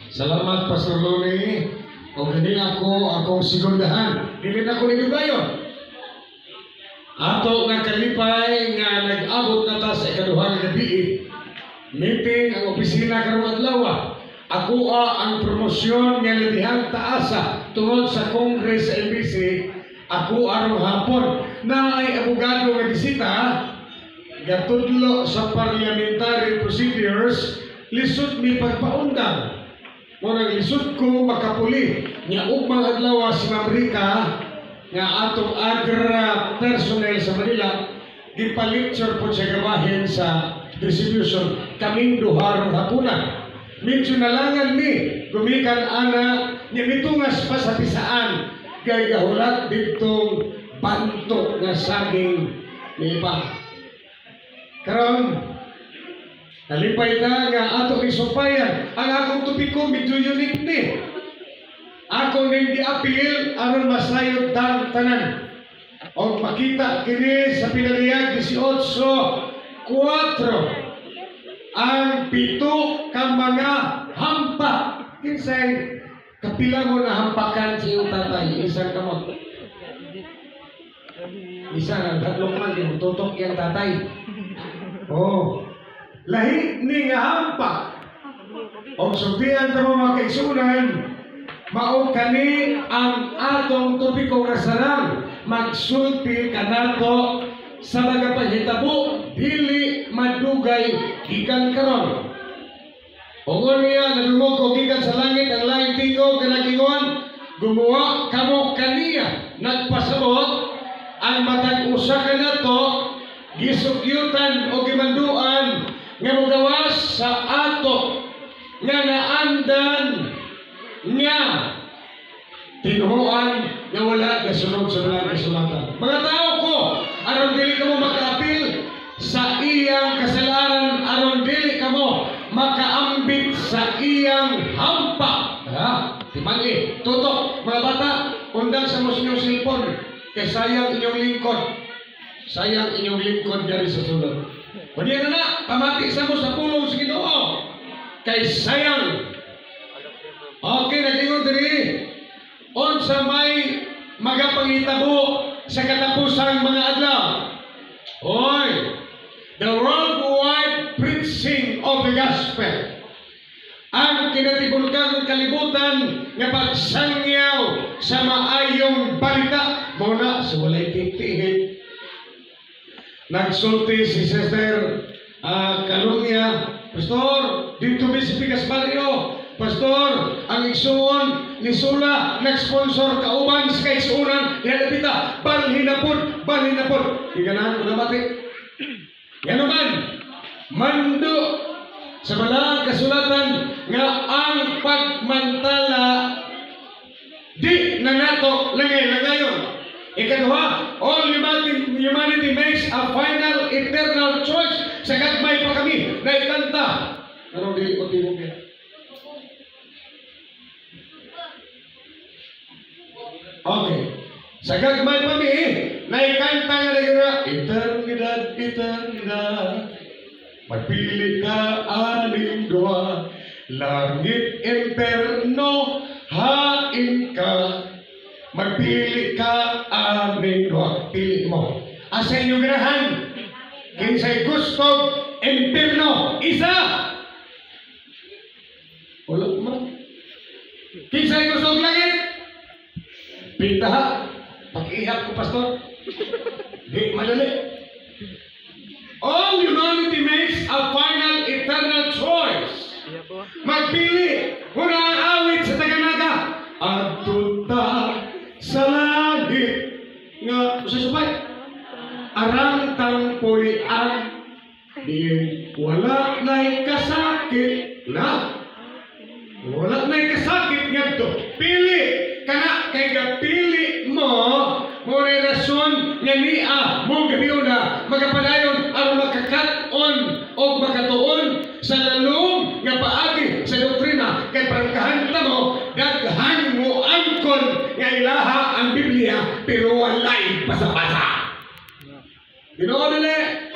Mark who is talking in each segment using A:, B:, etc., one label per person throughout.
A: Salamat, Pastor Loni. O hindi akong sigundahan. Dili na ko nilibayon. Ato nga kalipay nga nag-abot na ta sa ikaduhang gabi. Meeting ang opisina karong adlaw. Ako ang promosyon nga libihang taasa tungod sa Congress sa MBC. Ako arong hapon na ay abogado nga bisita gatudlo sa parliamentary procedures lisod mi pagpaundang. Muna lisod ko makapuli nga ugmang adlaw si Ma'am Rica nga atong agra personnel sa Manila gipa-lecture po siya gabahin sa distribution kaming duharong hapunan. Medyo nalangan mi gumikan ana nya mitungas pa sa pisaan kay gahulat ditong bantok nga saging ni iba. Karon nalipay na nga ato isumpayan. Ang akong tupiko medyo unique ni. Ako nang di-appeal aron masayod tang tanan. O makita kini sa pinaliyag 18:4 ang 7 ka mga hampa. Kinsay kapila mo na hampakan si iyong tatay. Isang kamot. Isa ang tatlong man yung tutok yung tatay. Oh. Lahi ni nga hampa o subihan ta mga kaigsunan mao kani ang atong topiko nga sarang magsulti kanato sa mga panghitabo dili madugay gikan karon. Ungon niya nadungog ko gikan sa langit ang langit tingog kanagingon gumawa kamo kaniya nagpasabot ang matag usa kanato gisugyutan o gimanduan nga magawas sa ato nga naandan nga tinuhuan nga wala kasunod sa mga kasulatan. Mga tao ko, aron dili kamo makaapil sa iyang kasalanan, aron dili kamo makaambit sa iyang hampa. Timali, tutok, mga bata, undang sa inyong cellphone, kay sayang inyong lingkod. Sayang inyong lingkod dari sa sulod. Kundi na, pamati sa mo sa pulong sa Ginoo. Kay sayang. Okay, naglingon diri. Unsa may magapangitabo sa katapusang mga adlaw. Hoy, the worldwide preaching of the gospel. Ang kinatibulkan ng kalibutan nga pagsangyaw sa maayong balita muna sa walay titihin. Nagsulti si Sister Kalunya, Pastor, dito may si Pigas Barrio. Pastor, ang igsuon ni Sula, nag-sponsor kauban sa kaigsuunan, nilapita, balhin na po. Higanahan ko na mati. Yan naman, mando sa malang kasulatan nga ang pagmantala di na nato langay-langayon. Ikaduha, all humanity makes a final eternal choice. Sa gagmay pa kami na ikanta. Ano di ko tibok niya? Okay. Sa gagmay pa kami na ikanta nga na eternidad, eternidad. Magpili ka aning dua. Langit, imperno, hain ka. Magpili ka aming dua. Pili mo. Asa inyong ganahan? Kinsay gusto impirno. Isa. Wala mo. Kinsay gusto langit? Pintaha. Pag-ihap ko, Pastor. Di malali. All humanity makes a final eternal choice. Magpili. Muna ang awit sa Taganaga. Adunta sa langit nga susubay arang tangpoy ang din wala na'y kasakit na wala na'y kasakit nga to pili kana kay gapili mo mo'y rason nga niya mong gabiyon na magapadayon aron makakaton o makatuon sa lalong nga paagi sa doktrina kay parangkahanta mo daghan mo angkon nga ilaha ang Biblia pero walay basa-basa. Ginoo dili.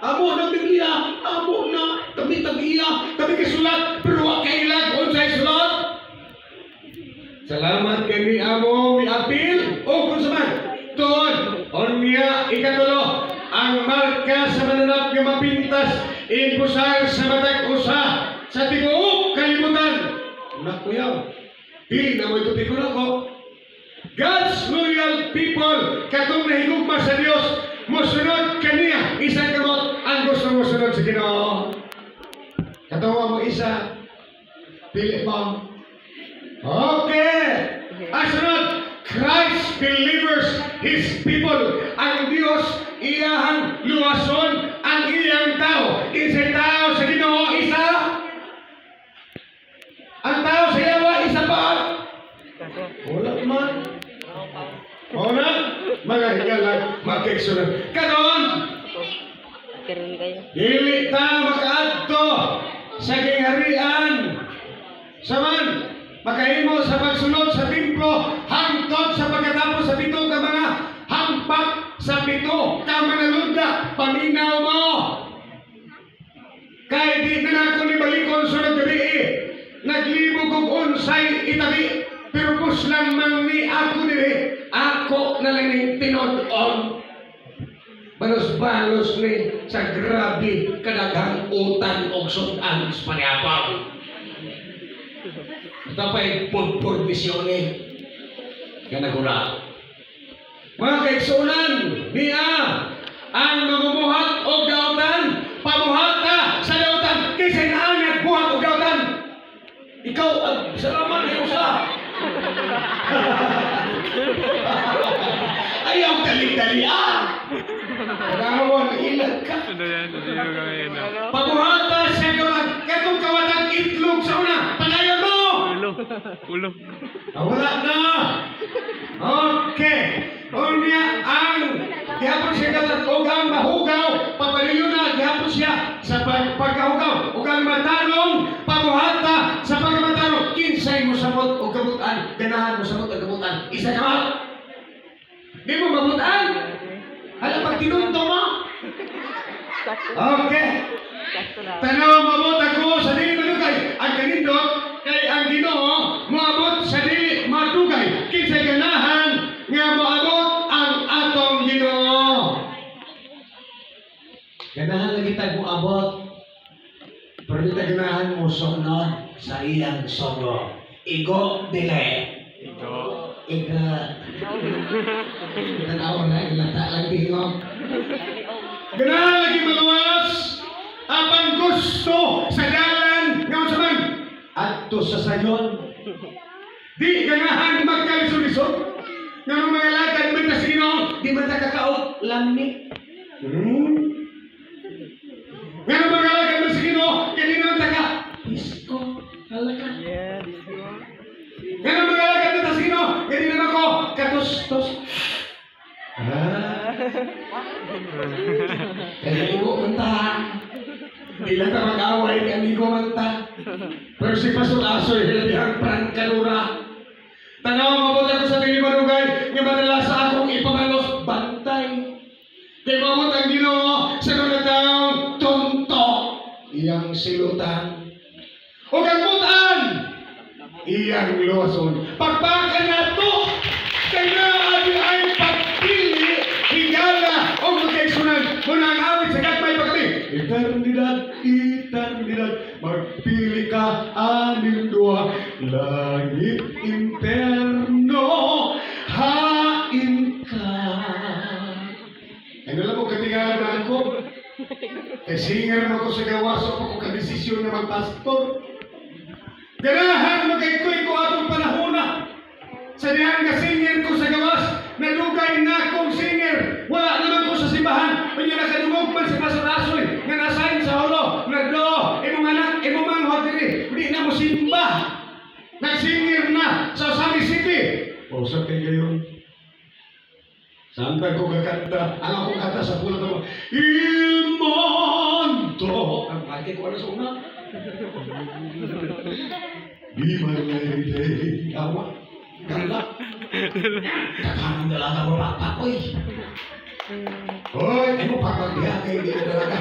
A: Amo na Biblia, amo na kami tag-iya, kami kasulat pero wa kay ilag unsay Salamat kay amo miapil o kung saman tuon onya ikatulo ang marka sa mananap nga mapintas impusar sa matag usa sa tibuok kalibutan. Nakuyaw, dili na mo ito pigulo ko. God's loyal people katong nahigugma sa Dios mosunod kaniya isang kamot ang gusto mo sunod sa Ginoo. Katawa mo isa pili mo. Okay. Asunod, Christ delivers His people. Ang Dios iyang luwason ang iyang tao. Isang tao sa Ginoo isa. Ang tao sa Yawa isa pa. Wala man. Wala. Mga higalag, makiksunod. Karon, dili ta makaadto sa gingharian. Saman, makahimo sa pagsunod sa templo hangtod sa pagkatapos sa pito ka mga hampak sa pito ka manalunda paminaw mo. Kay di na ako ni balikon sunod gabi naglibog og unsay itabi pero puslang man ni ako diri ako na lang ning tinod-on. Balos-balos ni sa grabe kadaghang utang og sudan sa paniapaw. Tapay pudpud misyon kanagura. Mga kaigsunan, niya ang mamumuhat og dautan, pamuhata sa dautan kaysa naan nagbuhat og dautan. Ikaw ang salamat ni usa. Ayaw dali-dalian. Pagawon ilag ka. Pamuhata sa dautan katong kawatang itlog sa una. Panayon mo. Ulo. Wala na. Okay. Unya ang gihapon siya katong ang mahugaw, papaliyo na gihapon siya sa pagkahugaw. Ug ang matanong, pamuhata sa pagmatanong, kinsay mo samot og kabutan, ganahan mo samot og kabutan. Isa ka ba? Di mo kabutan? Hala pag tinunto mo. Okay. Tanaw mabot ako sa dili madugay. Ang kanindot kay ang Ginoo moabot sa dili madugay. Kinsay ganahan nga moabot ang atong Ginoo. Ganahan lagi tayo moabot. Pero di tayo ganahan mo sunod sa iyang sogo. Igo dili. Iga. Tanaw na ilata lang tingog. Ganahan lagi maluwas. Apang gusto sa dalan nga usaman adto sa sayon. Di ganahan magkalisod-lisod. Nga mga lakad man ta sino, di man ta kakaot lamni. Nga mga lakad man sino, kini man ta ka disco talaga. Yeah, disco. Nga mga lakad man ta sino, kini man ako katustos. Kaya iwo man ta. Di lang ka mag-away ni amigo man ta. Pero si Pastor Asoy, hilabihang prangkalura. Tanaw, mabot ako sa dili madugay, nga madala sa akong ipamalos bantay. Kay mabot ang Ginoo sa mga taong tuntok, iyang silutan. O kamutan, iyang luwason. Pagpakan na to, kaya ay pagpili, higala, o magkaisunan, muna ang awit sa katmay pagkati. Eternidad, eternidad, magpili ka aning duha, langit interno, hain ka. Ano lang mo katingalan ko? Singer mo ko sa gawas, o ko kadesisyon na magpastor. Ganahan mo kay ko atong panahona. Sa diyan nga singer ko sa gawas, nadugay na akong singer. Wala naman ko sa simbahan. Kanya nakadungog man sa Pastor Asoy, nga nasayin sa holo, nagdo, imong anak, imong manghod diri. Hindi na mo simba. Nagsinger na sa Sami City. O sa kayo. Saan ko kakanta? Ang akong kanta sa pulat mo. Il mondo. Ang pake ko na sa una. Be my lady. Awa. Galak. Kakaroon dalaga mo bata ko eh. Hoy, ano pagpagbiya kayo dito dalaga?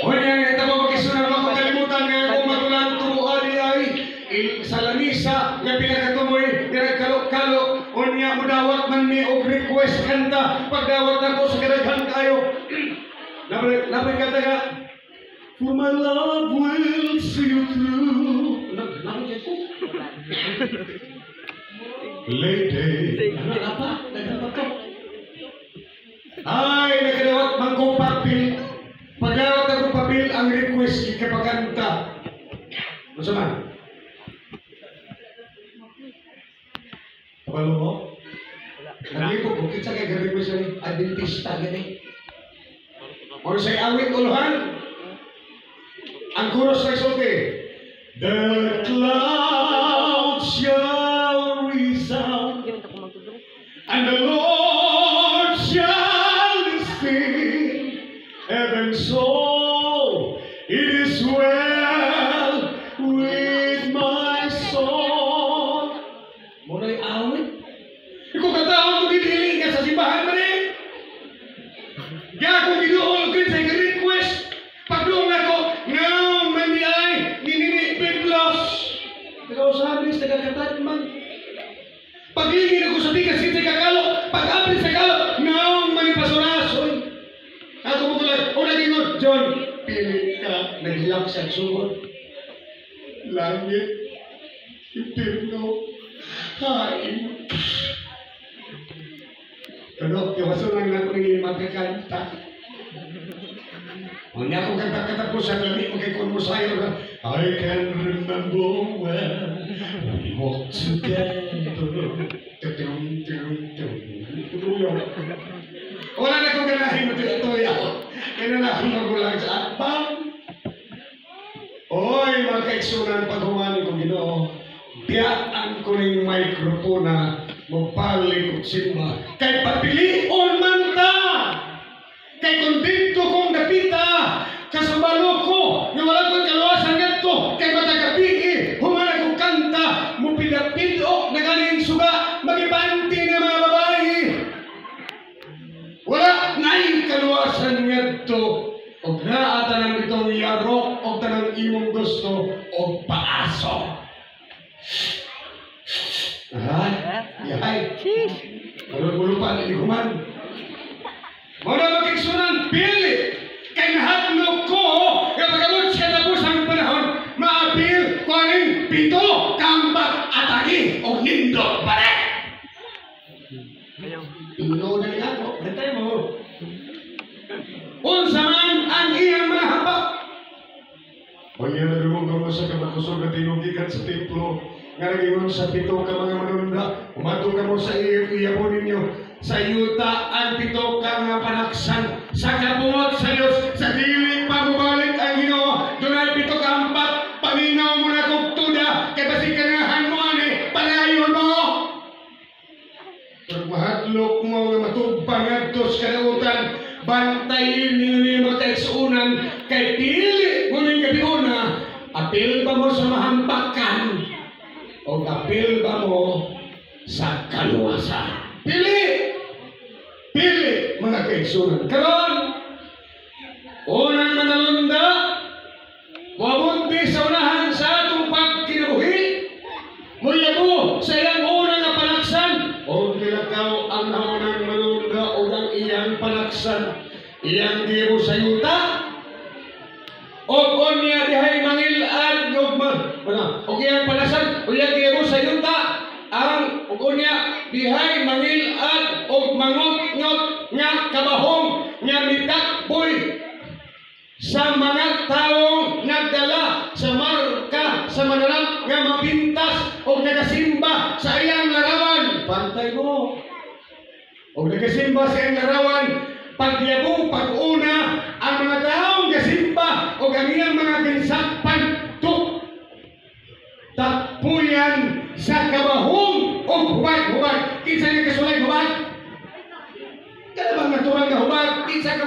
A: Hoy, ito mo magkisunan mo kung kalimutan nga kung magulang turuan niya ay sa lamisa nga pinakatumoy nagkalok-kalok unya mo dawat man ni og request kanta pagdawat ako sa kadaghan kayo labay kanta ka for my love will see you through lady apa ay nagdawat man ko papel pagdawat ako papel ang request ikapagkanta Masa man? Kabalo mo? Nalipog ko, kitsa kay gari ko sa Adventista gani. O sa awit uluhan, ang kuros na isulti, the clouds shall resound, and the Lord shall sing, heaven so it is well with my soul. Muna'y awit. Ikaw katawag mo diniling ka sa simbahan man eh. Kaya kung ginuol ko sa request, pagdoong ako, ngaw man ni ay, ninini Biblos. Ikaw sabi sa kakatad man. Paglingin ako sa tigas sa kakalo, pag-apit sa kalo, ngaw man ni Pasurasoy. Ako mo tulad, o nagingon, John, pilit ka, naghilak sa sugod. Langit, impirno, hain. Pero, kawasunang lang ko nangin magkakanta. Huwag niya akong kanta-kanta po sa lamig, magkikon mo sa'yo na, I can remember when we walked together. Wala na akong ganahin mo dito ako. Kaya na akong magulang sa atbang. Oy, mga kaigsunan, paghumanin ko Ginoo, biyaan ko ng microphone mabalik ko simba. Kay papilion man ta! Kay kung dito kong napita, kasabalo ko, na wala kong kaluwasan ganito, kay matagabi humana kong kanta, mo pinapidok na galing suga, magibanti ng mga babae. Wala na'y kaluwasan ganito. Og naata ng itong yarok o tanang imong gusto o paaso. Yahay. Mulod-mulod pa ni Kuman. Muna magkiksunan, pili. Kay nahadlok ko, kapag abot siya tapos ang panahon, maapil ko aning pito, kambat, atagi, o nindot pa rin. Tulo na niya ako. Bantay mo. Unsa man ang iyang mga habak. Pagyan na lumong sa kabakusog na tinugikan sa templo, nga nag-iwan sa pito ka mga manunda, umato ka mo sa iyapon ninyo, sa yuta ang pito ka nga panaksan, sa kabungot sa Diyos, sa dilig pagubalik ang Ginoo, doon ay pito ka ampat, paminaw mo na kong tuda, kay basig ka nga hanmuan palayon mo. Pagmahadlok mo nga matubang at dos kalautan, bantayin ninyo mga kaigsuunan kay pili muling gabi una, apil ba mo sa mahampakan o apil ba mo sa kaluwasan? Pili! Pili mga kaigsuunan. Karon, unang manalunda, wabunti sa unahan sa atong pagkinabuhi, muyabo sa iyang unang na panaksan, o nilakaw ang unang manalunda o ang iyang panaksan, iyang gibo sa yuta, o niya dihay mangilad o iyang panaksan, o iyang gibo sa yuta, ang o niya dihay mangilad o mangot-ngot nga kabahong nga mitakboy sa mga taong nagdala sa marka sa mananap nga mapintas o nagasimba sa iyang larawan. Pantay mo. O nagasimba sa iyang larawan, pagyabo, pag-una, ang mga taong gasimba o ang iyang mga ginsakpan takpuyan sa kabahong o hubag-hubag. Kinsa nga kasulay hubag? Kaya bang naturang na hubag? Kinsa ka